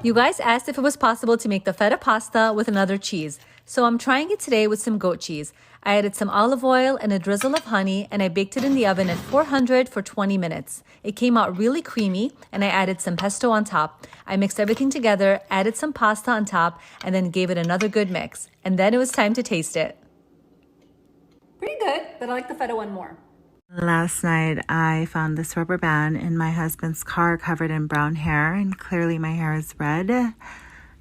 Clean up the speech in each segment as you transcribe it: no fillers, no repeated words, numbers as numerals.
You guys asked if it was possible to make the feta pasta with another cheese, so I'm trying it today with some goat cheese. I added some olive oil and a drizzle of honey, and I baked it in the oven at 400 for 20 minutes. It came out really creamy, and I added some pesto on top. I mixed everything together, added some pasta on top, and then gave it another good mix. And then it was time to taste it. Pretty good, but I like the feta one more. Last night, I found this rubber band in my husband's car covered in brown hair, and clearly my hair is red.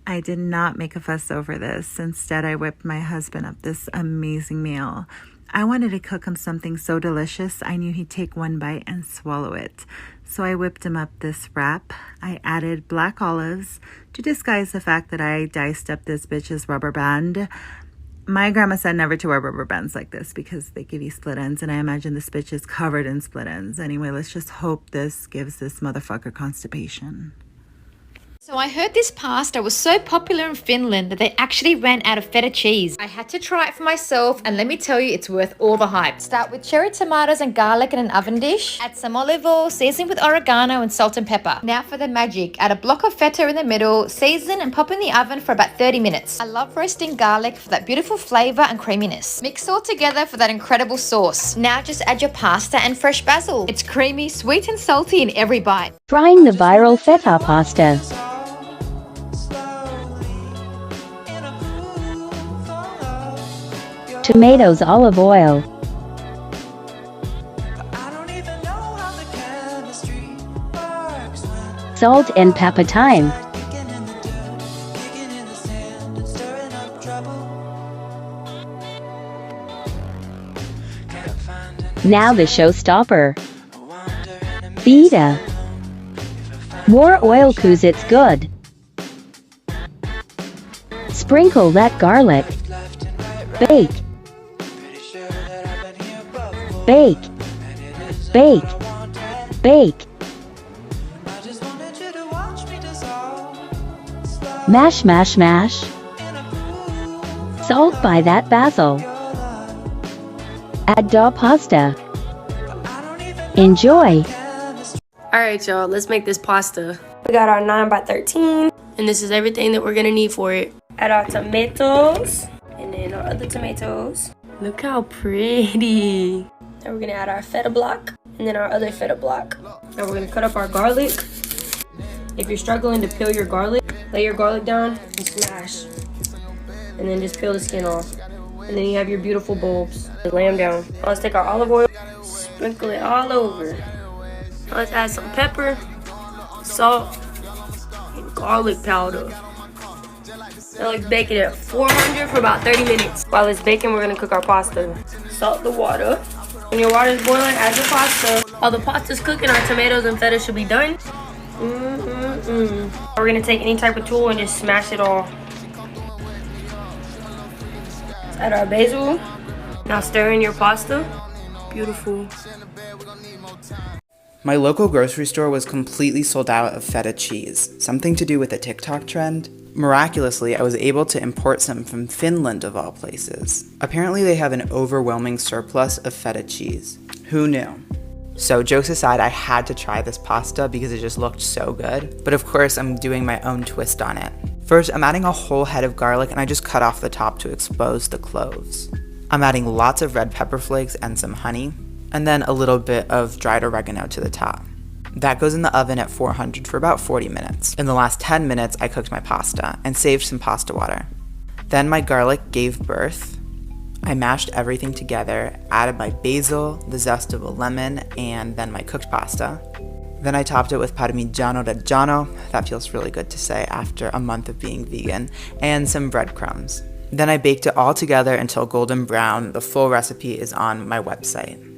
I did not make a fuss over this. Instead, I whipped my husband up this amazing meal. I wanted to cook him something so delicious, I knew he'd take one bite and swallow it. So I whipped him up this wrap. I added black olives to disguise the fact that I diced up this bitch's rubber band. My grandma said never to wear rubber bands like this because they give you split ends, and I imagine this bitch is covered in split ends. Anyway, let's just hope this gives this motherfucker constipation. So I heard this pasta was so popular in Finland that they actually ran out of feta cheese. I had to try it for myself, and let me tell you, it's worth all the hype. Start with cherry tomatoes and garlic in an oven dish. Add some olive oil, season with oregano and salt and pepper. Now for the magic. Add a block of feta in the middle, season and pop in the oven for about 30 minutes. I love roasting garlic for that beautiful flavor and creaminess. Mix all together for that incredible sauce. Now just add your pasta and fresh basil. It's creamy, sweet and salty in every bite. Trying the viral feta pasta. Tomatoes, olive oil, salt and pepper thyme. Now the showstopper. Feta. More oil 'cause it's good. Sprinkle that garlic. Bake. Bake, bake, bake. Mash, mash, mash. Salt by that basil. Add the pasta. Enjoy. Alright y'all, let's make this pasta. We got our 9x13. And this is everything that we're gonna need for it. Add our tomatoes. And then our other tomatoes. Look how pretty. Then we're gonna add our feta block. And then our other feta block. Now we're gonna cut up our garlic. If you're struggling to peel your garlic, lay your garlic down and smash. And then just peel the skin off. And then you have your beautiful bulbs. Lay them down. Now let's take our olive oil, sprinkle it all over. Now let's add some pepper, salt, and garlic powder. Now let's bake it at 400 for about 30 minutes. While it's baking, we're gonna cook our pasta. Salt the water. When your water is boiling, add your pasta. While the pasta's cooking, our tomatoes and feta should be done. We're gonna take any type of tool and just smash it all. Let's add our basil. Now stir in your pasta. Beautiful. My local grocery store was completely sold out of feta cheese, something to do with a TikTok trend. Miraculously, I was able to import some from Finland of all places. Apparently they have an overwhelming surplus of feta cheese. Who knew? So jokes aside, I had to try this pasta because it just looked so good. But of course, I'm doing my own twist on it. First, I'm adding a whole head of garlic and I just cut off the top to expose the cloves. I'm adding lots of red pepper flakes and some honey, and then a little bit of dried oregano to the top. That goes in the oven at 400 for about 40 minutes. In the last 10 minutes, I cooked my pasta and saved some pasta water. Then my garlic gave birth. I mashed everything together, added my basil, the zest of a lemon, and then my cooked pasta. Then I topped it with parmigiano reggiano, that feels really good to say after a month of being vegan, and some breadcrumbs. Then I baked it all together until golden brown. The full recipe is on my website.